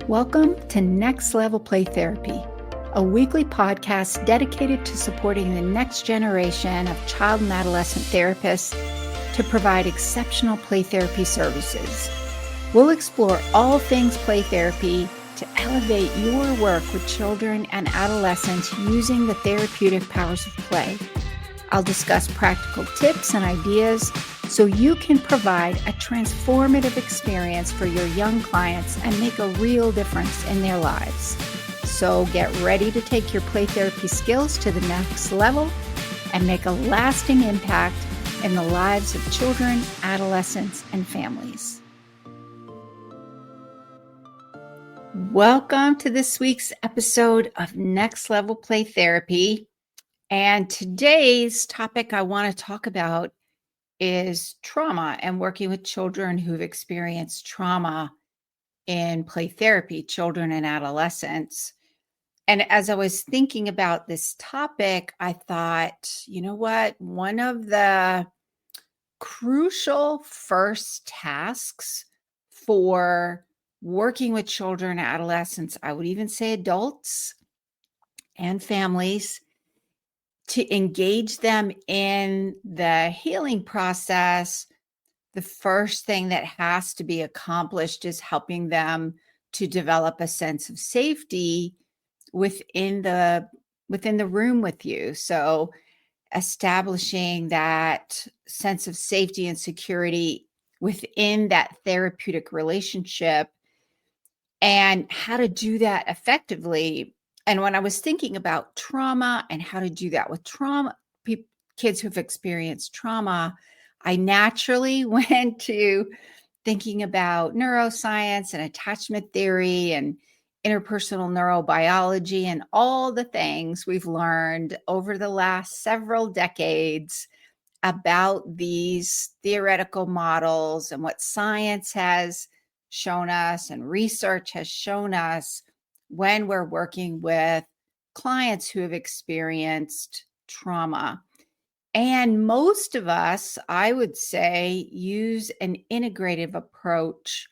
Welcome to Next Level Play Therapy, a weekly podcast dedicated to supporting the next generation of child and adolescent therapists to provide exceptional play therapy services. We'll explore all things play therapy to elevate your work with children and adolescents using the therapeutic powers of play. I'll discuss practical tips and ideas so you can provide a transformative experience for your young clients and make a real difference in their lives. So get ready to take your play therapy skills to the next level and make a lasting impact in the lives of children, adolescents, and families. Welcome to this week's episode of Next Level Play Therapy. And today's topic I want to talk about is trauma and working with children who've experienced trauma in play therapy, children and adolescents. And as I was thinking about this topic, I thought, you know what? One of the crucial first tasks for working with children and adolescents, I would even say adults and families, to engage them in the healing process, the first thing that has to be accomplished is helping them to develop a sense of safety within the room with you. So establishing that sense of safety and security within that therapeutic relationship and how to do that effectively. And when I was thinking about trauma and how to do that with trauma, kids who've experienced trauma, I naturally went to thinking about neuroscience and attachment theory and interpersonal neurobiology and all the things we've learned over the last several decades about these theoretical models and what science has shown us and research has shown us when we're working with clients who have experienced trauma. And most of us, I would say, use an integrative approach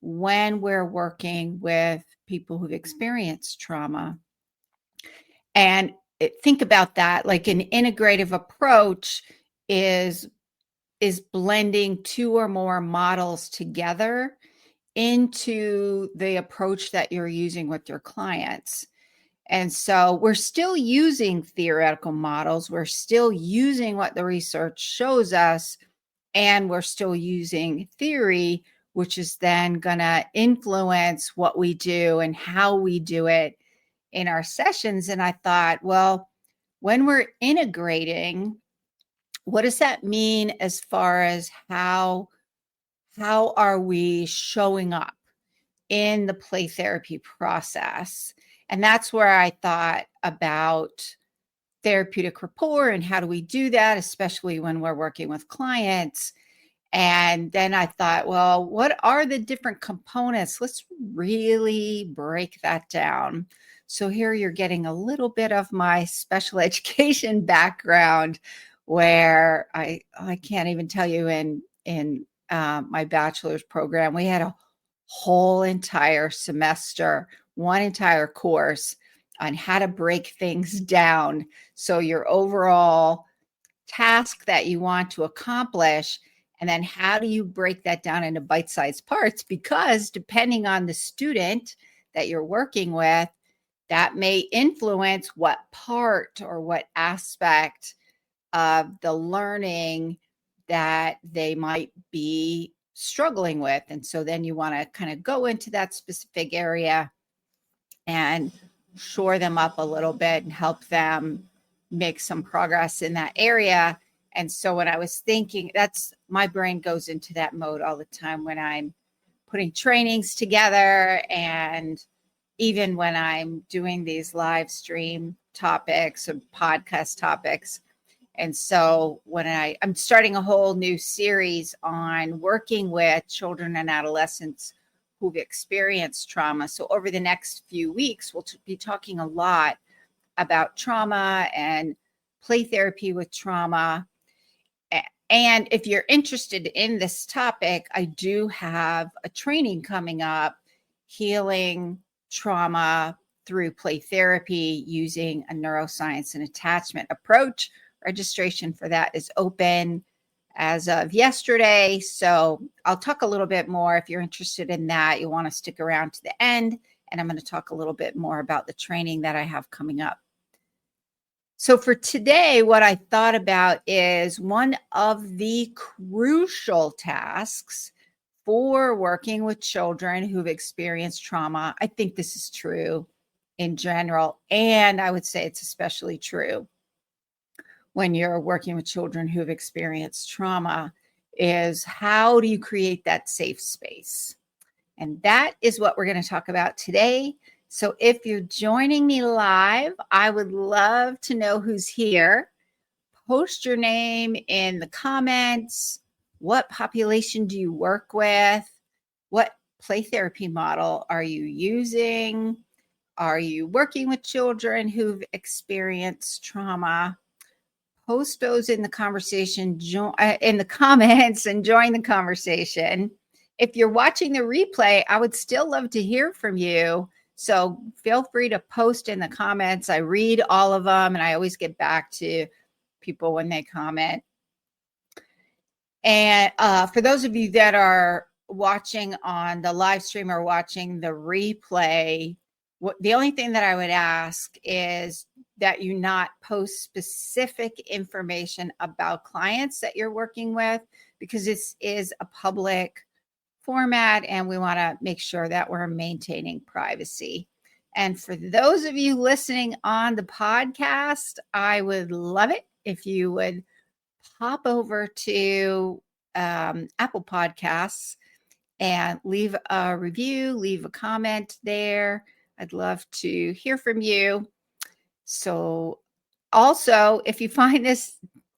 when we're working with people who've experienced trauma. And think about that, like an integrative approach is blending two or more models together into the approach that you're using with your clients. And so we're still using theoretical models. We're still using what the research shows us, and we're still using theory, which is then going to influence what we do and how we do it in our sessions. And I thought, well, when we're integrating, what does that mean as far as how are we showing up in the play therapy process? And that's where I thought about therapeutic rapport and how do we do that, especially when we're working with clients. And then I thought, well, what are the different components? Let's really break that down. So here you're getting a little bit of my special education background, where I can't even tell you in my bachelor's program, we had a whole entire semester, one entire course on how to break things down. So your overall task that you want to accomplish, and then how do you break that down into bite-sized parts? Because depending on the student that you're working with, that may influence what part or what aspect of the learning that they might be struggling with. And so then you want to kind of go into that specific area and shore them up a little bit and help them make some progress in that area. And so when I was thinking, that's my brain goes into that mode all the time when I'm putting trainings together, and even when I'm doing these live stream topics and podcast topics. And so when I'm starting a whole new series on working with children and adolescents who've experienced trauma. So over the next few weeks, we'll be talking a lot about trauma and play therapy with trauma. And if you're interested in this topic, I do have a training coming up healing trauma through play therapy using a neuroscience and attachment approach. Registration for that is open as of yesterday. So I'll talk a little bit more. If you're interested in that, you'll want to stick around to the end. And I'm going to talk a little bit more about the training that I have coming up. So for today, what I thought about is one of the crucial tasks for working with children who've experienced trauma. I think this is true in general, and I would say it's especially true when you're working with children who've experienced trauma, is how do you create that safe space? And that is what we're going to talk about today. So if you're joining me live, I would love to know who's here. Post your name in the comments. What population do you work with? What play therapy model are you using? Are you working with children who've experienced trauma? Post those in the conversation, in the comments, and join the conversation. If you're watching the replay, I would still love to hear from you. So feel free to post in the comments. I read all of them, and I always get back to people when they comment. And for those of you that are watching on the live stream or watching the replay, the only thing that I would ask is that you not post specific information about clients that you're working with, because this is a public format and we want to make sure that we're maintaining privacy. And for those of you listening on the podcast, I would love it if you would pop over to Apple Podcasts and leave a review, leave a comment there. I'd love to hear from you. So also, if you find this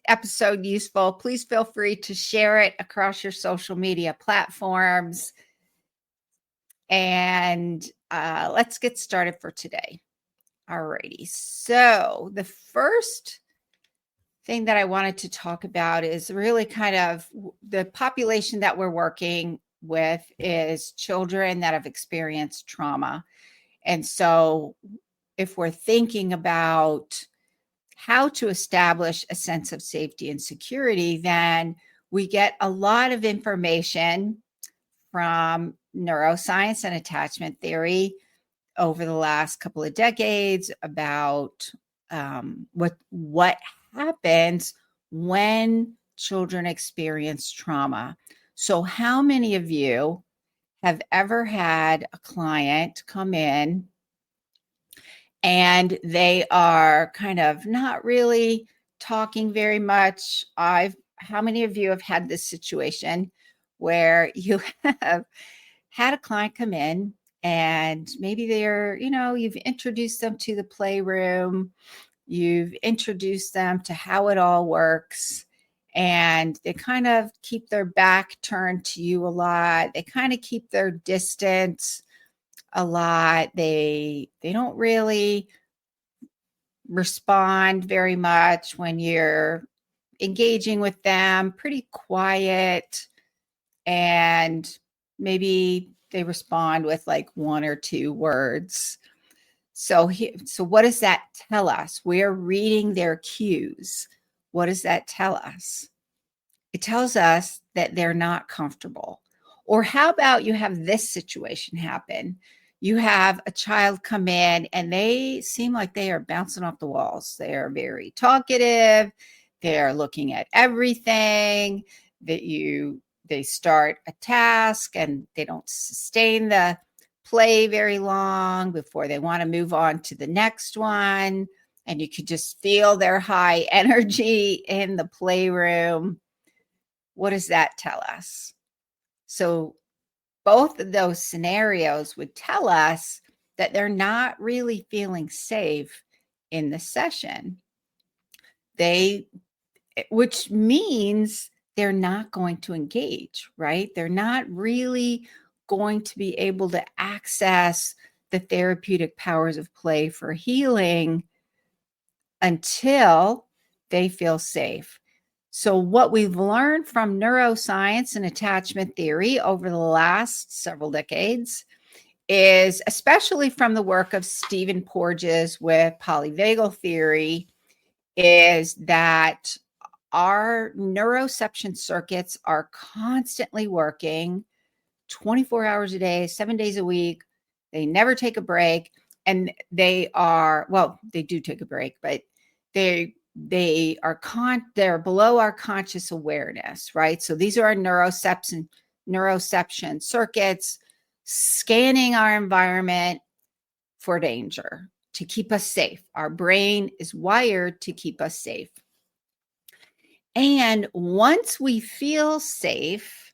episode useful, please feel free to share it across your social media platforms. And let's get started for today. Alrighty. So the first thing that I wanted to talk about is really kind of the population that we're working with is children that have experienced trauma. And so if we're thinking about how to establish a sense of safety and security, then we get a lot of information from neuroscience and attachment theory over the last couple of decades about what happens when children experience trauma. So how many of you have ever had a client come in and they are kind of not really talking very much? How many of you have had this situation where you have had a client come in and maybe you've introduced them to the playroom, you've introduced them to how it all works, and they kind of keep their back turned to you a lot. They kind of keep their distance a lot. They don't really respond very much when you're engaging with them, pretty quiet, and maybe they respond with like one or two words. So what does that tell us? We're reading their cues. What does that tell us? It tells us that they're not comfortable. Or how about you have this situation happen? You have a child come in and they seem like they are bouncing off the walls. They are very talkative. They're looking at everything they start a task and they don't sustain the play very long before they want to move on to the next one. And you could just feel their high energy in the playroom. What does that tell us? So both of those scenarios would tell us that they're not really feeling safe in the session. Which means they're not going to engage, right? They're not really going to be able to access the therapeutic powers of play for healing until they feel safe. So what we've learned from neuroscience and attachment theory over the last several decades is, especially from the work of Stephen Porges with polyvagal theory, is that our neuroception circuits are constantly working 24 hours a day, 7 days a week. They never take a break. And they are, well, they do take a break, but they're below our conscious awareness, right? So these are our neuroception circuits scanning our environment for danger to keep us safe. Our brain is wired to keep us safe. And once we feel safe,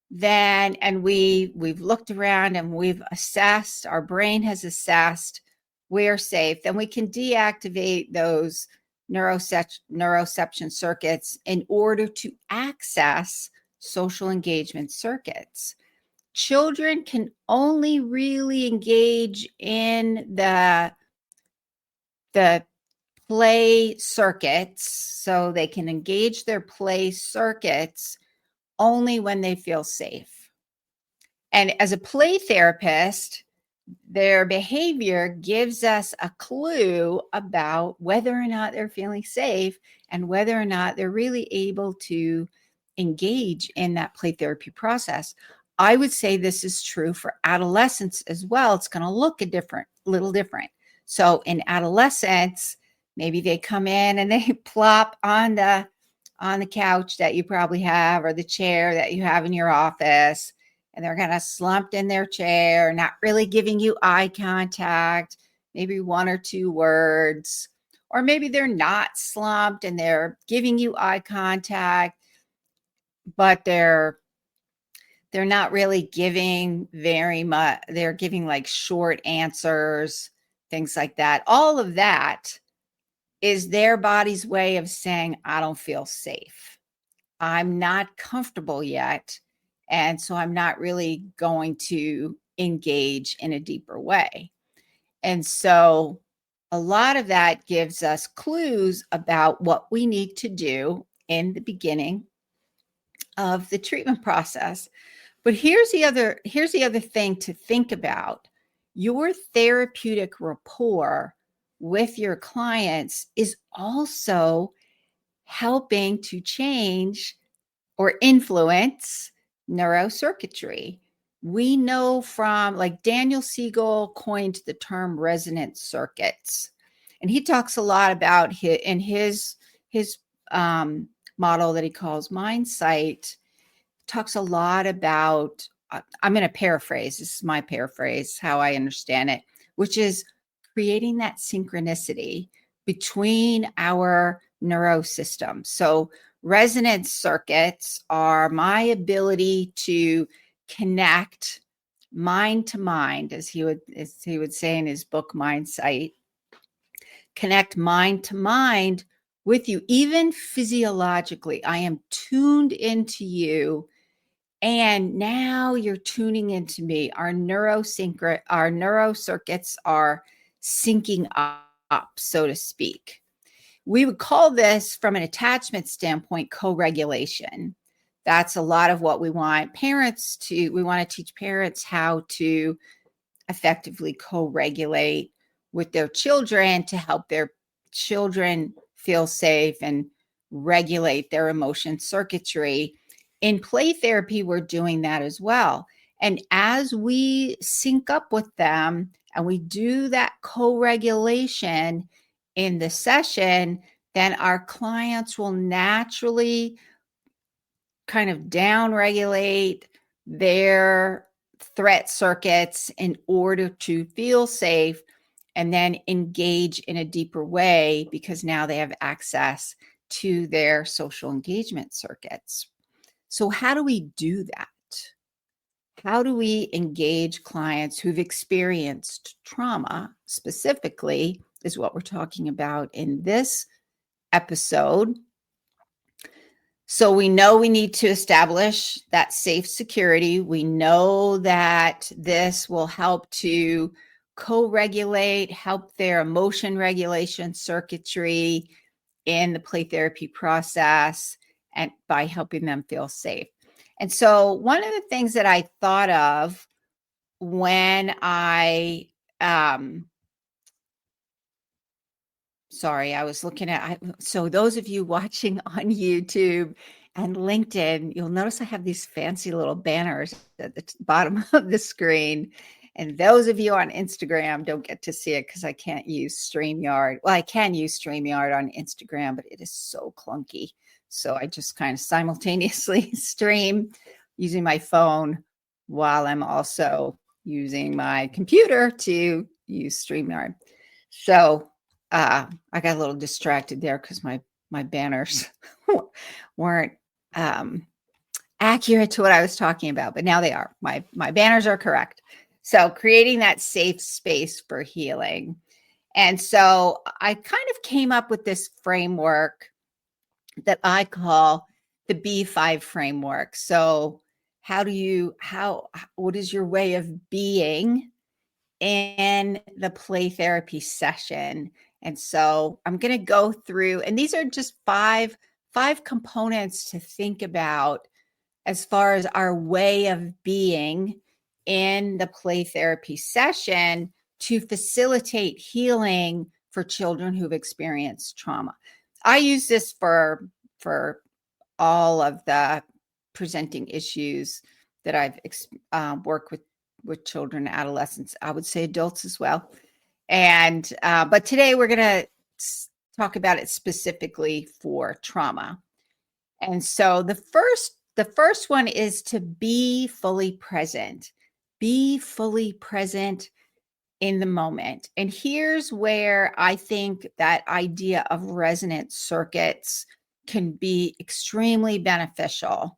then, and we've looked around and we've assessed, our brain has assessed we're safe, then we can deactivate those neuroception circuits in order to access social engagement circuits. Children can only really engage in the play circuits, so they can engage their play circuits only when they feel safe. And as a play therapist, their behavior gives us a clue about whether or not they're feeling safe and whether or not they're really able to engage in that play therapy process. I would say this is true for adolescents as well. It's going to look little different. So in adolescents, maybe they come in and they plop on the couch that you probably have, or the chair that you have in your office, and they're kind of slumped in their chair, not really giving you eye contact, maybe one or two words, or maybe they're not slumped and they're giving you eye contact, but they're not really giving very much. They're giving like short answers, things like that. All of that is their body's way of saying, I don't feel safe. I'm not comfortable yet. And so I'm not really going to engage in a deeper way. And so a lot of that gives us clues about what we need to do in the beginning of the treatment process. But here's the other thing to think about. Your therapeutic rapport with your clients is also helping to change or influence neurocircuitry. We know from, like, Daniel Siegel coined the term resonant circuits, and he talks a lot about his model that he calls MindSight. Talks a lot about, I'm going to paraphrase, this is my paraphrase, how I understand it, which is creating that synchronicity between our neurosystems. So resonance circuits are my ability to connect mind to mind, as he would say in his book, MindSight, connect mind to mind with you, even physiologically. I am tuned into you, and now you're tuning into me. Our neurocircuits are syncing up, so to speak. We would call this, from an attachment standpoint, co-regulation. That's a lot of what we want we want to teach parents how to effectively co-regulate with their children to help their children feel safe and regulate their emotion circuitry. In play therapy, we're doing that as well. And as we sync up with them and we do that co-regulation in the session, then our clients will naturally kind of down-regulate their threat circuits in order to feel safe and then engage in a deeper way, because now they have access to their social engagement circuits. So how do we do that? How do we engage clients who've experienced trauma specifically, is what we're talking about in this episode. So we know we need to establish that safe security. We know that this will help to co-regulate, help their emotion regulation circuitry in the play therapy process, and by helping them feel safe. And so one of the things that I thought of when I, sorry, I was looking at, so those of you watching on YouTube and LinkedIn, you'll notice I have these fancy little banners at the bottom of the screen. And those of you on Instagram don't get to see it because I can't use StreamYard. Well, I can use StreamYard on Instagram, but it is so clunky. So I just kind of simultaneously stream using my phone while I'm also using my computer to use StreamYard. So I got a little distracted there because my banners weren't accurate to what I was talking about, but now they are. My banners are correct. So creating that safe space for healing. And so I kind of came up with this framework that I call the B5 framework. So what is your way of being in the play therapy session? And so I'm going to go through, and these are just five components to think about as far as our way of being in the play therapy session to facilitate healing for children who've experienced trauma. I use this for all of the presenting issues that I've worked with children, adolescents, I would say adults as well. And but today we're going to talk about it specifically for trauma. And so the first one is to be fully present. Be fully present in the moment. And here's where I think that idea of resonance circuits can be extremely beneficial.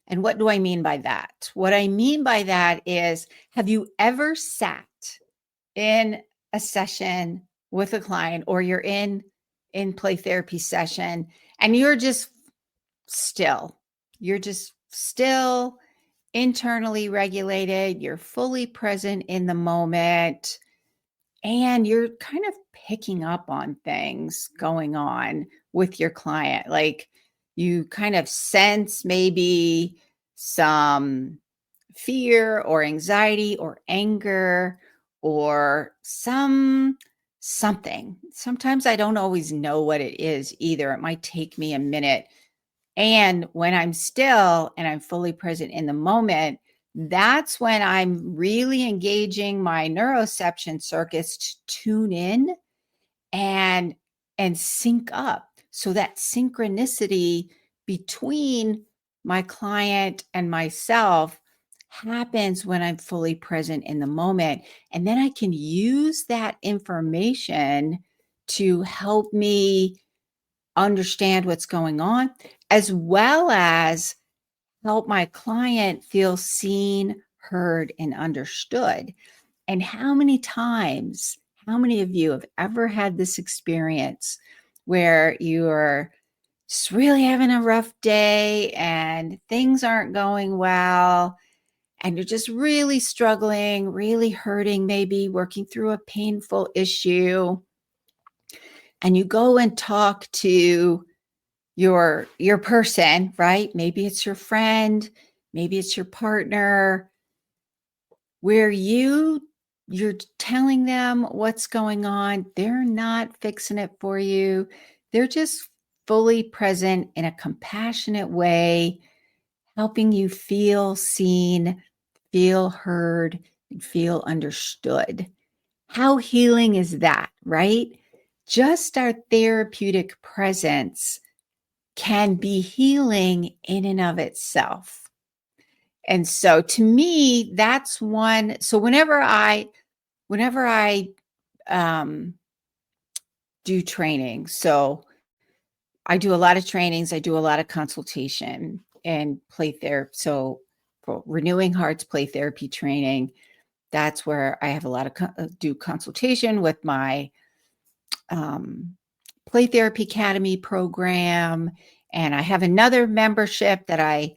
And what do I mean by that? What I mean by that is, have you ever sat in a session with a client, or you're in play therapy session and you're just still? You're just still, internally regulated, you're fully present in the moment, and you're kind of picking up on things going on with your client. Like you kind of sense maybe some fear or anxiety or anger or something. Sometimes I don't always know what it is either. It might take me a minute. And when I'm still and I'm fully present in the moment, that's when I'm really engaging my neuroception circuits to tune in and sync up. So that synchronicity between my client and myself happens when I'm fully present in the moment. And then I can use that information to help me understand what's going on, as well as help my client feel seen, heard, and understood. And how many of you have ever had this experience where you're just really having a rough day and things aren't going well, and you're just really struggling, really hurting, maybe working through a painful issue, and you go and talk to your person, right? Maybe it's your friend, maybe it's your partner, where you're telling them what's going on. They're not fixing it for you. They're just fully present in a compassionate way, helping you feel seen, feel heard, and feel understood. How healing is that, right? Just our therapeutic presence can be healing in and of itself. And so to me, that's one. So whenever I do training, so I do a lot of trainings, I do a lot of consultation and play therapy. So for Renewing Hearts play therapy training, that's where I have a lot of do consultation with my Play Therapy Academy program. And I have another membership that I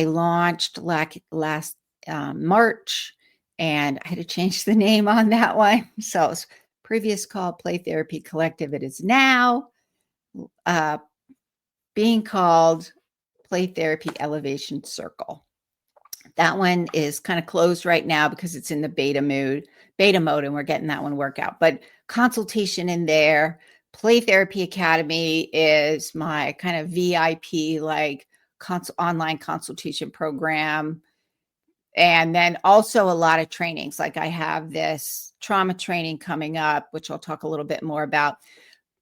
launched last March, and I had to change the name on that one. So it was previous called Play Therapy Collective. It is now being called Play Therapy Elevation Circle. That one is kind of closed right now because it's in the beta mode, and we're getting that one work out. But consultation in there. Play Therapy Academy is my kind of VIP online consultation program. And then also a lot of trainings. Like I have this trauma training coming up, which I'll talk a little bit more about.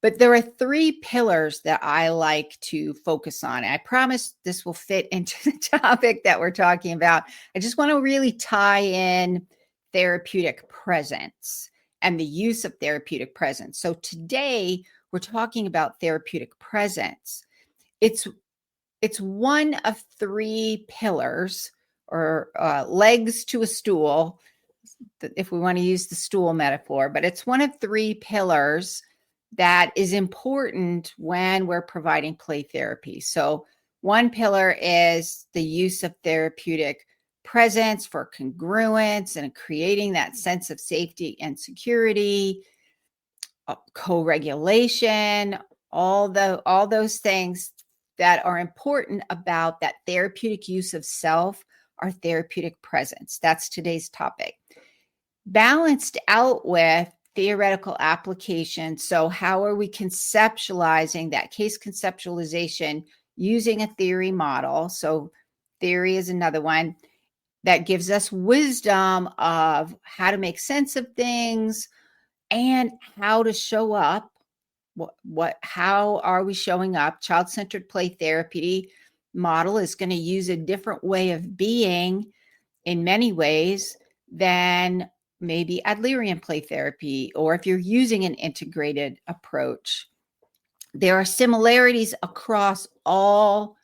But there are 3 pillars that I like to focus on. I promise this will fit into the topic that we're talking about. I just want to really tie in therapeutic presence and the use of therapeutic presence. So today we're talking about therapeutic presence. It's one of 3 pillars or legs to a stool, if we want to use the stool metaphor, but it's one of 3 pillars that is important when we're providing play therapy. So one pillar is the use of therapeutic presence for congruence and creating that sense of safety and security, co-regulation, all those things that are important about that therapeutic use of self are therapeutic presence. That's today's topic. Balanced out with theoretical application. So how are we conceptualizing that case conceptualization using a theory model? So theory is another one that gives us wisdom of how to make sense of things and how to show up. How are we showing up? Child-centered play therapy model is going to use a different way of being in many ways than maybe Adlerian play therapy, or if you're using an integrated approach. There are similarities across all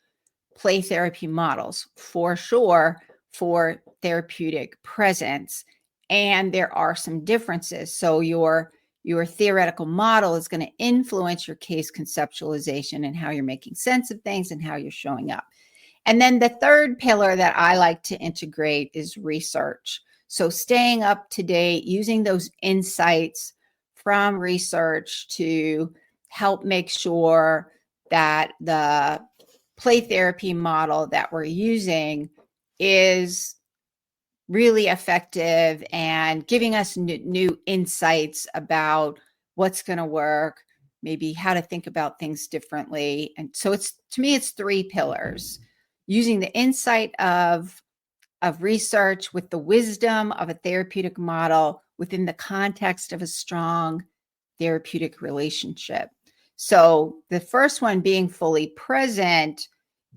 play therapy models, for sure, for therapeutic presence, and there are some differences. So your theoretical model is going to influence your case conceptualization and how you're making sense of things and how you're showing up. And then the third pillar that I like to integrate is research. So staying up to date, using those insights from research to help make sure that the play therapy model that we're using is really effective and giving us new insights about what's going to work, maybe how to think about things differently. And so to me, it's 3 pillars. Using the insight of research with the wisdom of a therapeutic model within the context of a strong therapeutic relationship. So the first one, being fully present,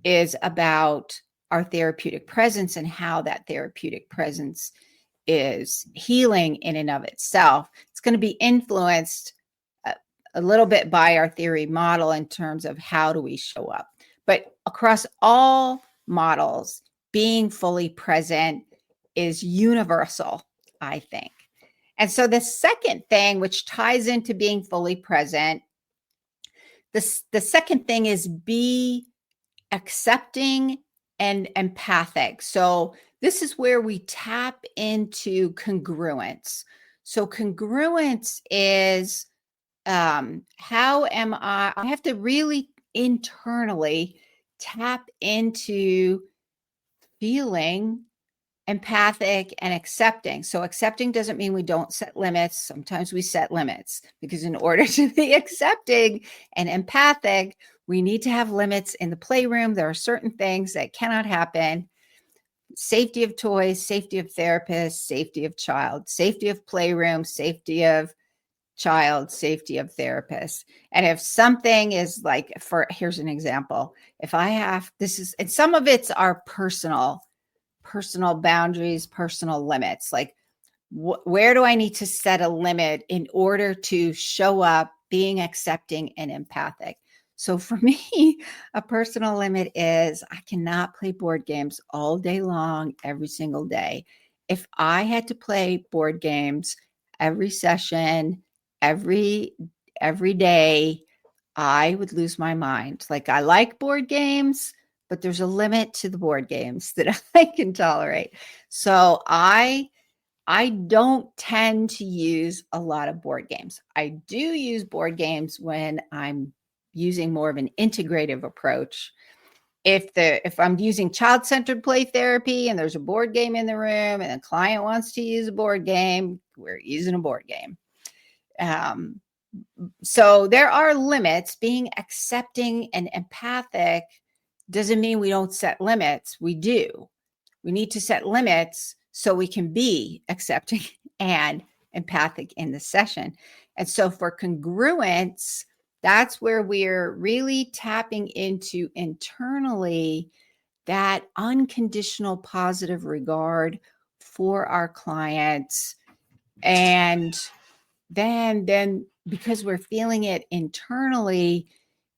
is about our therapeutic presence and how that therapeutic presence is healing in and of itself. It's going to be influenced a little bit by our theory model in terms of how do we show up. But across all models, being fully present is universal, I think. And so the second thing, which ties into being fully present, the second thing is be accepting and empathic. So this is where we tap into congruence. So congruence is how am I have to really internally tap into feeling empathic and accepting. So accepting doesn't mean we don't set limits. Sometimes we set limits because in order to be accepting and empathic, we need to have limits in the playroom. There are certain things that cannot happen. Safety of toys, safety of therapist, safety of child, safety of playroom, safety of child, safety of therapist. And if something is like, here's an example. If I have, and some of it's our personal boundaries, personal limits. Like, where do I need to set a limit in order to show up being accepting and empathic? So for me, a personal limit is I cannot play board games all day long, every single day. If I had to play board games every session, every day, I would lose my mind. Like, I like board games, but there's a limit to the board games that I can tolerate. So I don't tend to use a lot of board games. I do use board games when I'm using more of an integrative approach. if I'm using child-centered play therapy and there's a board game in the room and the client wants to use a board game, we're using a board game. So there are limits. Being accepting and empathic doesn't mean we don't set limits. We do. We need to set limits so we can be accepting and empathic in the session. And so for congruence, that's where we're really tapping into internally that unconditional positive regard for our clients. And then because we're feeling it internally,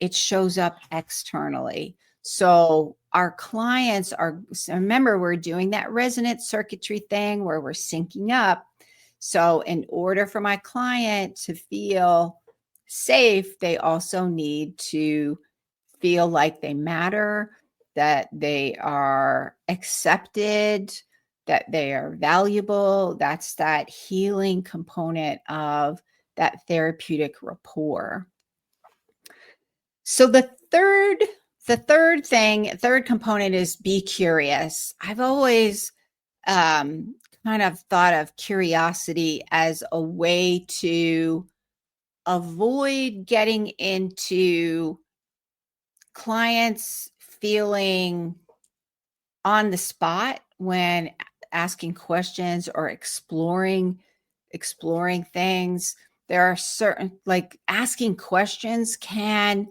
it shows up externally. So our clients are, remember, we're doing that resonant circuitry thing where we're syncing up. So in order for my client to feel safe, they also need to feel like they matter, that they are accepted, that they are valuable. That's that healing component of that therapeutic rapport. So the third component is be curious. I've always kind of thought of curiosity as a way to avoid getting into clients feeling on the spot when asking questions or exploring things. There are certain, like, asking questions can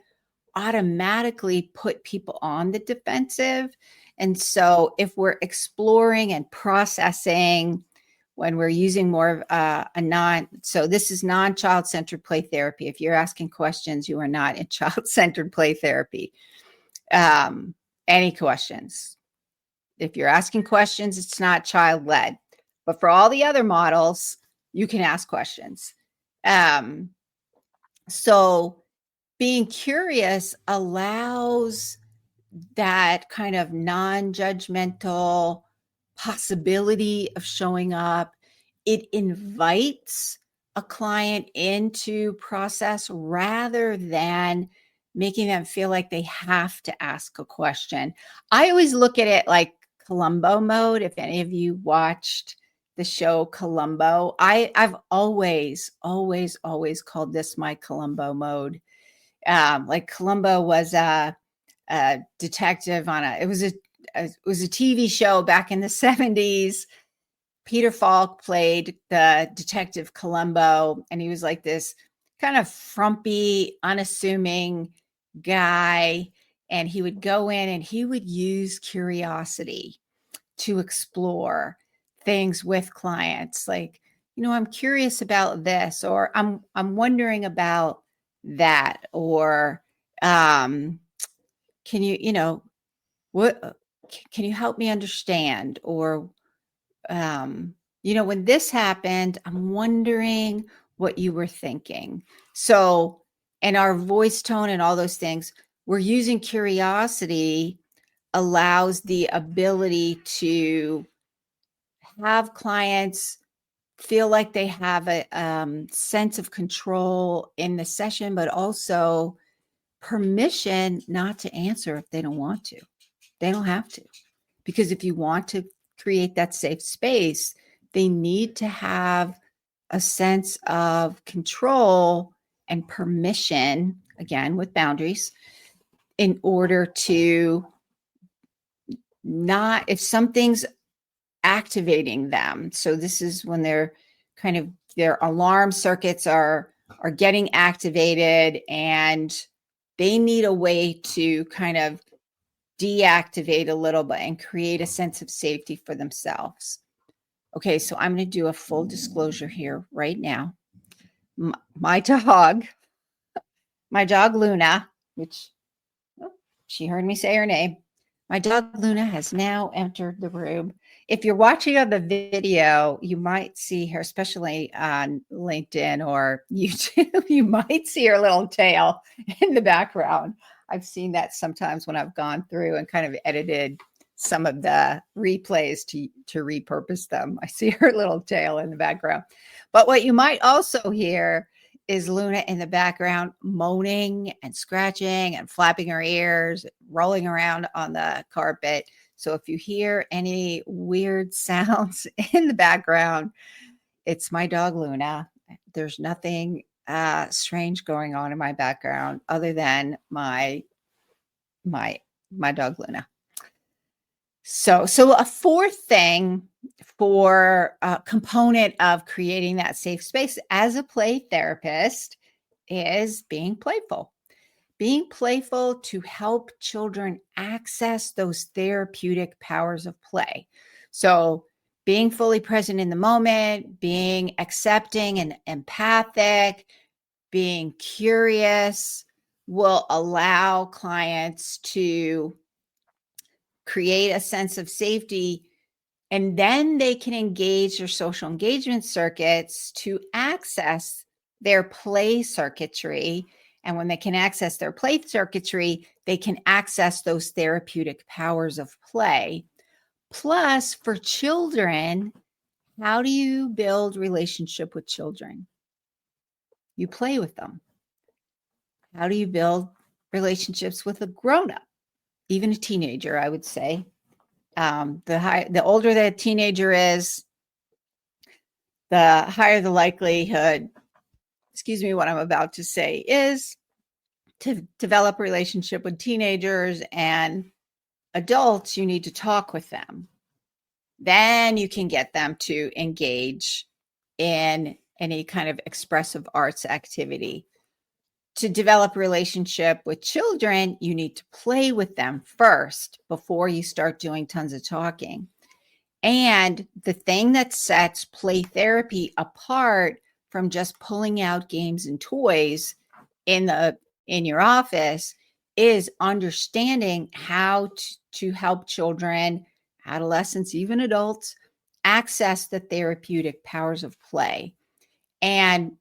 automatically put people on the defensive. And so if we're exploring and processing, when we're using more of so this is non-child-centered play therapy. If you're asking questions, you are not in child-centered play therapy. Any questions? If you're asking questions, it's not child-led. But for all the other models, you can ask questions. So being curious allows that kind of non-judgmental possibility of showing up. It invites a client into process rather than making them feel like they have to ask a question. I always look at it like Columbo mode. If any of you watched the show Columbo, I've always called this my Columbo mode. Like Columbo was a detective on it was a TV show back in the 70s. Peter Falk played the detective Columbo, and he was like this kind of frumpy, unassuming guy. And he would go in and he would use curiosity to explore things with clients. Like, I'm curious about this, or I'm wondering about that, or can you, what can you help me understand? Or, when this happened, I'm wondering what you were thinking. So, and our voice tone and all those things, we're using curiosity allows the ability to have clients feel like they have a sense of control in the session, but also permission not to answer if they don't want to. They don't have to. Because if you want to create that safe space, they need to have a sense of control and permission, again, with boundaries, in order to not, if something's activating them. So this is when their alarm circuits are getting activated, and they need a way to kind of deactivate a little bit and create a sense of safety for themselves. Okay, so I'm going to do a full disclosure here right now. My dog Luna, which she heard me say her name. My dog Luna has now entered the room. If you're watching on the video, you might see her, especially on LinkedIn or YouTube, you might see her little tail in the background. I've seen that sometimes when I've gone through and kind of edited some of the replays to repurpose them. I see her little tail in the background. But what you might also hear is Luna in the background moaning and scratching and flapping her ears, rolling around on the carpet. So if you hear any weird sounds in the background, it's my dog Luna. There's nothing strange going on in my background other than my dog Luna. So a fourth thing for a component of creating that safe space as a play therapist is being playful. Being playful to help children access those therapeutic powers of play. So being fully present in the moment, being accepting and empathic, being curious will allow clients to create a sense of safety, and then they can engage their social engagement circuits to access their play circuitry. And when they can access their play circuitry, they can access those therapeutic powers of play. Plus, for children, how do you build relationship with children? You play with them. How do you build relationships with a grown-up, even a teenager, I would say? The older the teenager is, the higher the likelihood, excuse me, what I'm about to say, is to develop a relationship with teenagers and adults. You need to talk with them. Then you can get them to engage in any kind of expressive arts activity. To develop a relationship with children, you need to play with them first before you start doing tons of talking. And the thing that sets play therapy apart from just pulling out games and toys in your office is understanding how to help children, adolescents, even adults, access the therapeutic powers of play. And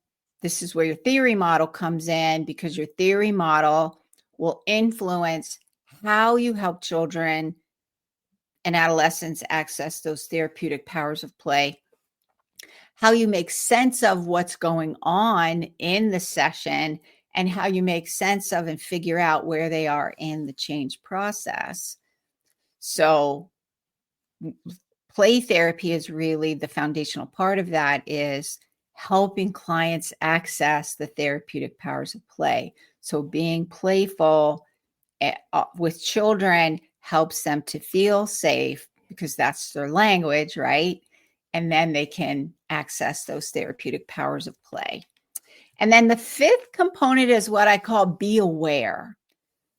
this is where your theory model comes in, because your theory model will influence how you help children and adolescents access those therapeutic powers of play, how you make sense of what's going on in the session, and how you make sense of and figure out where they are in the change process. So play therapy is really the foundational part of that, is helping clients access the therapeutic powers of play. So being playful with children helps them to feel safe, because that's their language, right? And then they can access those therapeutic powers of play. And then the fifth component is what I call be aware.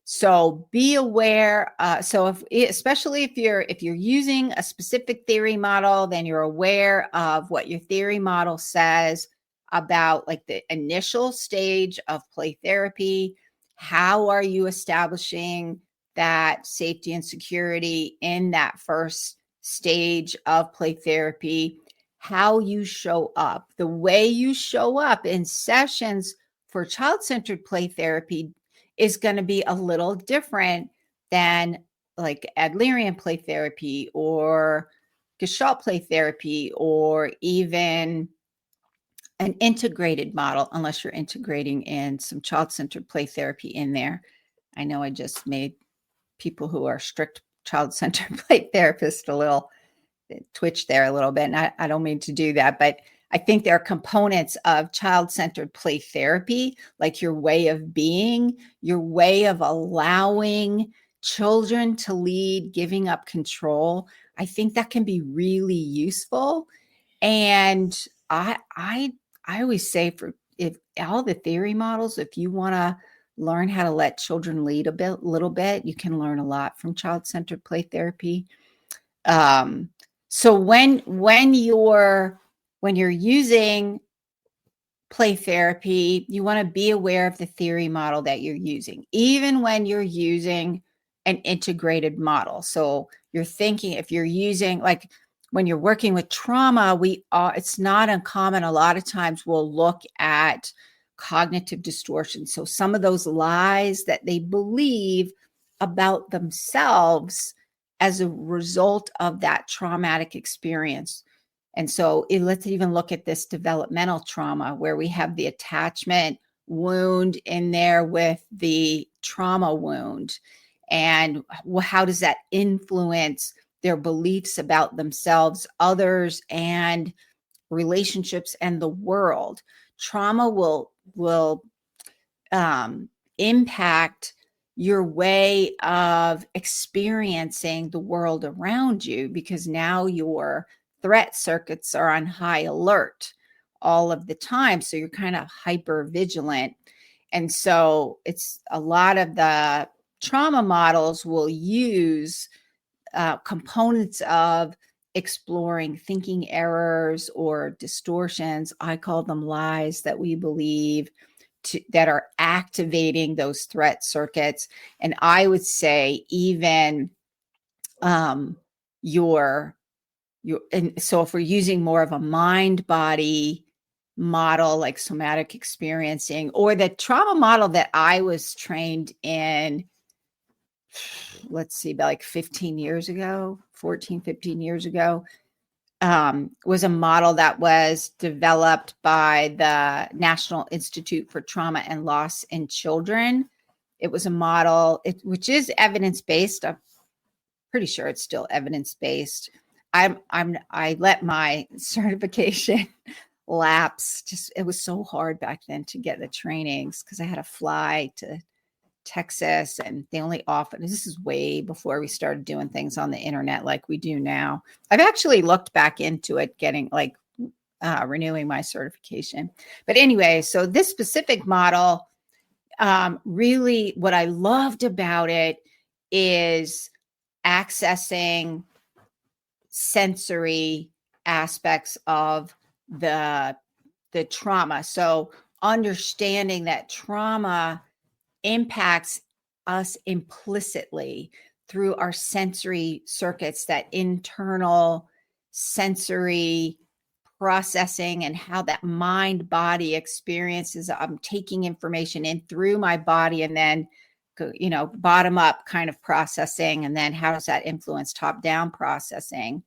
So be aware. Especially if you're using a specific theory model, then you're aware of what your theory model says about like the initial stage of play therapy. How are you establishing that safety and security in that first stage of play therapy? How you show up, the way you show up in sessions for child-centered play therapy is going to be a little different than like Adlerian play therapy or Gestalt play therapy, or even an integrated model, unless you're integrating in some child-centered play therapy in there. I know I just made people who are strict child-centered play therapists a little twitch there a little bit, and I don't mean to do that, but I think there are components of child-centered play therapy, like your way of being, your way of allowing children to lead, giving up control. I think that can be really useful. And I always say, for if all the theory models, if you want to learn how to let children lead little bit, you can learn a lot from child-centered play therapy. So when you're using play therapy, you want to be aware of the theory model that you're using, even when you're using an integrated model. So you're thinking, if you're using, like when you're working with trauma, it's not uncommon. A lot of times we'll look at cognitive distortion. So some of those lies that they believe about themselves as a result of that traumatic experience. And so let's even look at this developmental trauma where we have the attachment wound in there with the trauma wound. And how does that influence their beliefs about themselves, others, and relationships and the world? Trauma will impact your way of experiencing the world around you, because now your threat circuits are on high alert all of the time. So you're kind of hyper vigilant. And so it's a lot of the trauma models will use components of exploring thinking errors or distortions. I call them lies that we believe that are activating those threat circuits. And I would say even your and so if we're using more of a mind body model like somatic experiencing, or the trauma model that I was trained in, let's see, about like 15 years ago, 14, 15 years ago, was a model that was developed by the National Institute for Trauma and Loss in Children. It was a model which is evidence-based. I'm pretty sure it's still evidence-based. I let my certification lapse. Just, it was so hard back then to get the trainings because I had to fly to Texas, and they only offered, this is way before we started doing things on the internet like we do now. I've actually looked back into it, getting like renewing my certification. But anyway, so this specific model, really what I loved about it is accessing sensory aspects of the trauma. So understanding that trauma impacts us implicitly through our sensory circuits, that internal sensory processing, and how that mind body experiences. I'm taking information in through my body and then, bottom up kind of processing. And then how does that influence top down processing?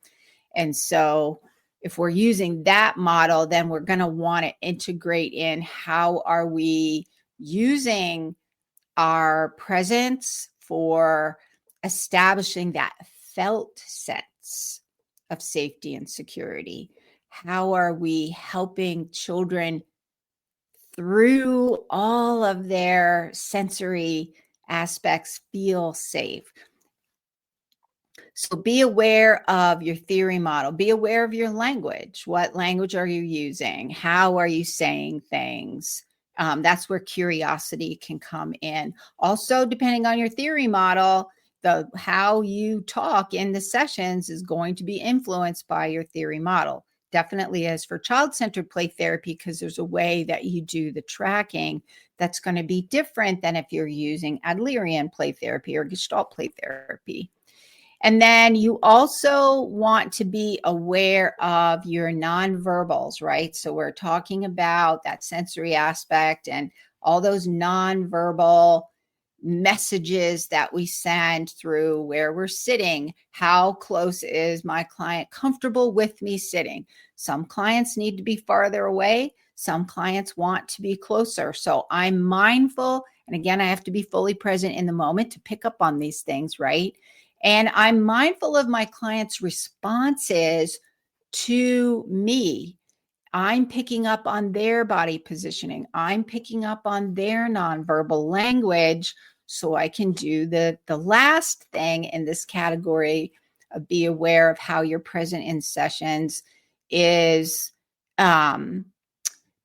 And so if we're using that model, then we're going to want to integrate in how are we using our presence for establishing that felt sense of safety and security. How are we helping children through all of their sensory aspects feel safe? So be aware of your theory model. Be aware of your language. What language are you using? How are you saying things? That's where curiosity can come in. Also, depending on your theory model, how you talk in the sessions is going to be influenced by your theory model. Definitely as for child-centered play therapy, because there's a way that you do the tracking that's going to be different than if you're using Adlerian play therapy or Gestalt play therapy. And then you also want to be aware of your nonverbals, right? So we're talking about that sensory aspect and all those nonverbal messages that we send through where we're sitting. How close is my client comfortable with me sitting? Some clients need to be farther away. Some clients want to be closer. So I'm mindful. And again, I have to be fully present in the moment to pick up on these things, right? And I'm mindful of my clients' responses to me. I'm picking up on their body positioning. I'm picking up on their nonverbal language, so I can do the last thing in this category of be aware of how you're present in sessions is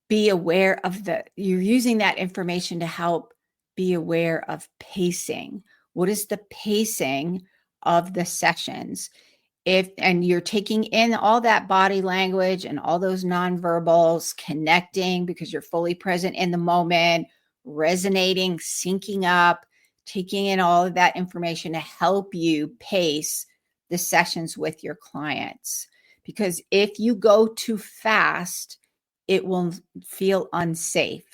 be aware of you're using that information to help be aware of pacing. What is the pacing of the sessions? And you're taking in all that body language and all those nonverbals, connecting because you're fully present in the moment, resonating, syncing up, taking in all of that information to help you pace the sessions with your clients. Because if you go too fast, it will feel unsafe.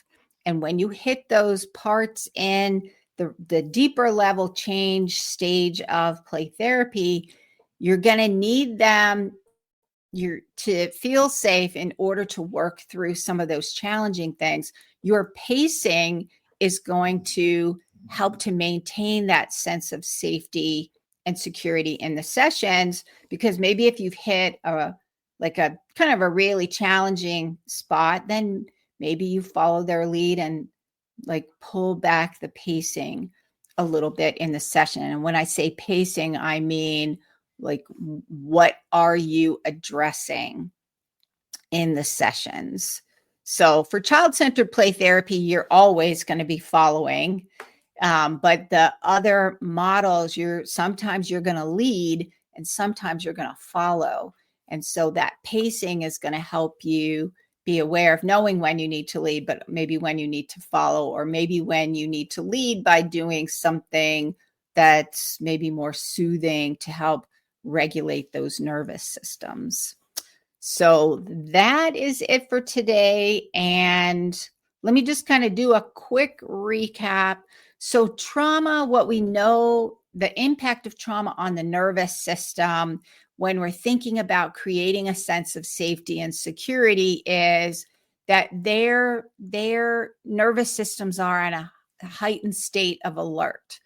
And when you hit those parts in the deeper level change stage of play therapy, you're going to need them to feel safe in order to work through some of those challenging things, your pacing is going to help to maintain that sense of safety and security in the sessions. Because maybe if you've hit a kind of a really challenging spot, then maybe you follow their lead and like pull back the pacing a little bit in the session. And when I say pacing, I mean like, what are you addressing in the sessions? So for child-centered play therapy, you're always going to be following. But the other models, sometimes you're going to lead and sometimes you're going to follow. And so that pacing is going to help you be aware of knowing when you need to lead, but maybe when you need to follow, or maybe when you need to lead by doing something that's maybe more soothing to help regulate those nervous systems. So that is it for today. And let me just kind of do a quick recap. So trauma, what we know, the impact of trauma on the nervous system when we're thinking about creating a sense of safety and security is that their nervous systems are in a heightened state of alert.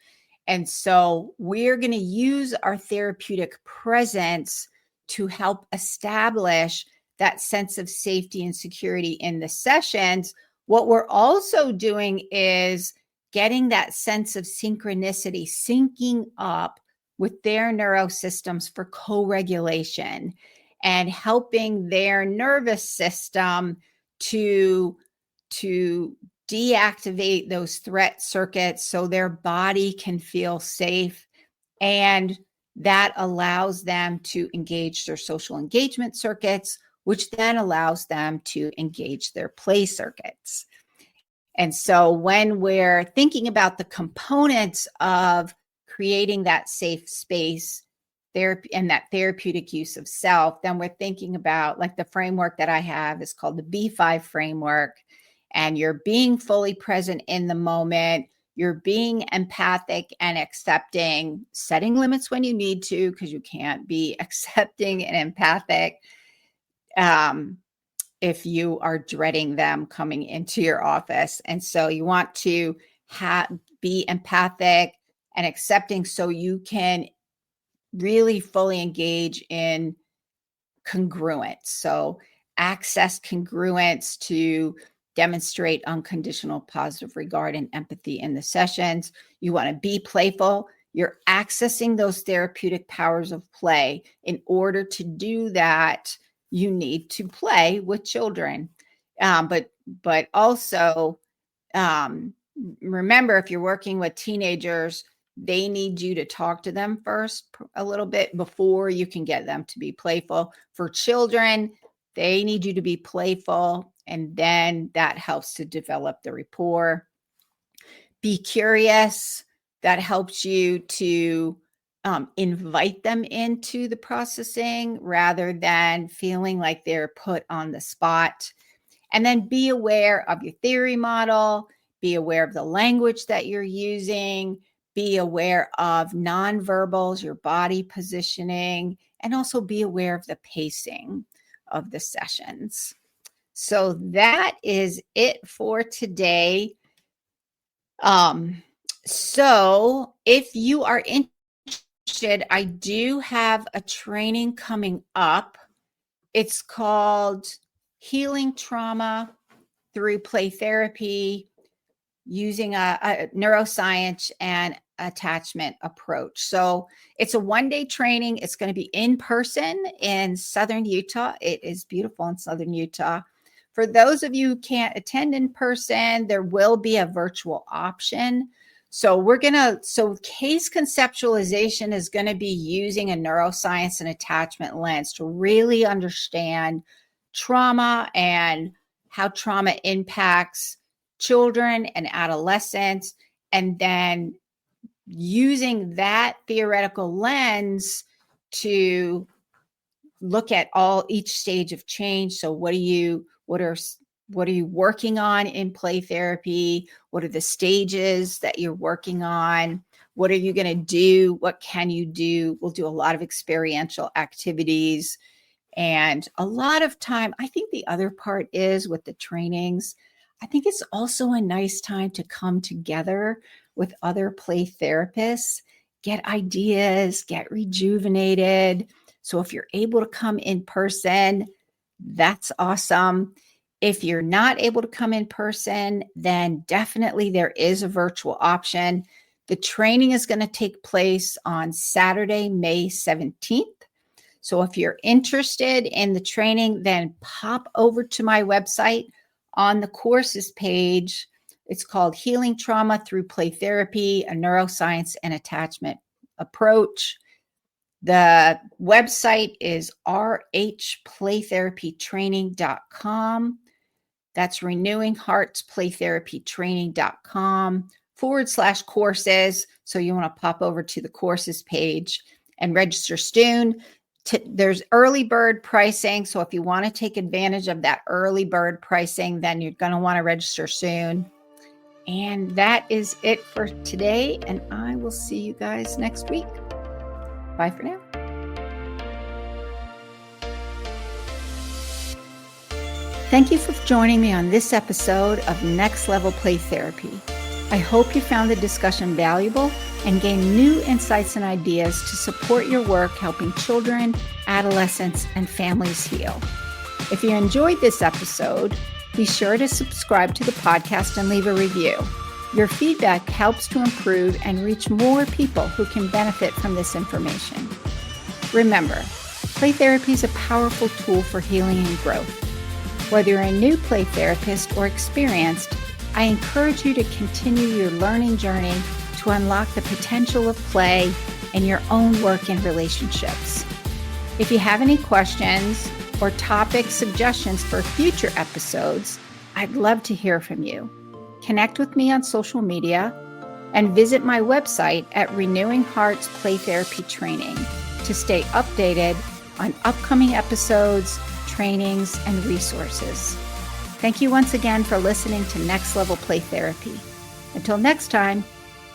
And so we're going to use our therapeutic presence to help establish that sense of safety and security in the sessions. What we're also doing is getting that sense of synchronicity, syncing up with their neurosystems for co-regulation and helping their nervous system to deactivate those threat circuits so their body can feel safe. And that allows them to engage their social engagement circuits, which then allows them to engage their play circuits. And so when we're thinking about the components of creating that safe space therapy and that therapeutic use of self, then we're thinking about, like, the framework that I have is called the B5 framework. And you're being fully present in the moment. You're being empathic and accepting, setting limits when you need to, because you can't be accepting and empathic if you are dreading them coming into your office. And so you want to be empathic and accepting so you can really fully engage in congruence. So access congruence to demonstrate unconditional positive regard and empathy in the sessions. You want to be playful. You're accessing those therapeutic powers of play. In order to do that, you need to play with children. But also, remember, if you're working with teenagers, they need you to talk to them first a little bit before you can get them to be playful. For children, they need you to be playful, and then that helps to develop the rapport. Be curious. That helps you to invite them into the processing rather than feeling like they're put on the spot. And then be aware of your theory model, be aware of the language that you're using, be aware of nonverbals, your body positioning, and also be aware of the pacing of the sessions. So that is it for today. So if you are interested, I do have a training coming up. It's called Healing Trauma Through Play Therapy using a neuroscience and attachment approach. So it's a one-day training. It's going to be in person in Southern Utah. It is beautiful in Southern Utah. For those of you who can't attend in person, there will be a virtual option. So case conceptualization is going to be using a neuroscience and attachment lens to really understand trauma and how trauma impacts children and adolescents, and then using that theoretical lens to look at each stage of change. So what are you working on in play therapy? What are the stages that you're working on? What are you going to do? What can you do? We'll do a lot of experiential activities. And a lot of time, I think the other part is with the trainings, I think it's also a nice time to come together with other play therapists, get ideas, get rejuvenated. So if you're able to come in person, that's awesome. If you're not able to come in person, then definitely there is a virtual option. The training is going to take place on Saturday, May 17th. So if you're interested in the training, then pop over to my website on the courses page. It's called Healing Trauma Through Play Therapy, a Neuroscience and Attachment Approach. The website is rhplaytherapytraining.com. That's renewingheartsplaytherapytraining.com/courses. So you want to pop over to the courses page and register soon. There's early bird pricing. So if you want to take advantage of that early bird pricing, then you're going to want to register soon. And that is it for today. And I will see you guys next week. Bye for now. Thank you for joining me on this episode of Next Level Play Therapy. I hope you found the discussion valuable and gained new insights and ideas to support your work helping children, adolescents, and families heal. If you enjoyed this episode, be sure to subscribe to the podcast and leave a review. Your feedback helps to improve and reach more people who can benefit from this information. Remember, play therapy is a powerful tool for healing and growth. Whether you're a new play therapist or experienced, I encourage you to continue your learning journey to unlock the potential of play in your own work and relationships. If you have any questions or topic suggestions for future episodes, I'd love to hear from you. Connect with me on social media and visit my website at Renewing Hearts Play Therapy Training to stay updated on upcoming episodes, trainings, and resources. Thank you once again for listening to Next Level Play Therapy. Until next time,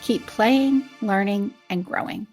keep playing, learning, and growing.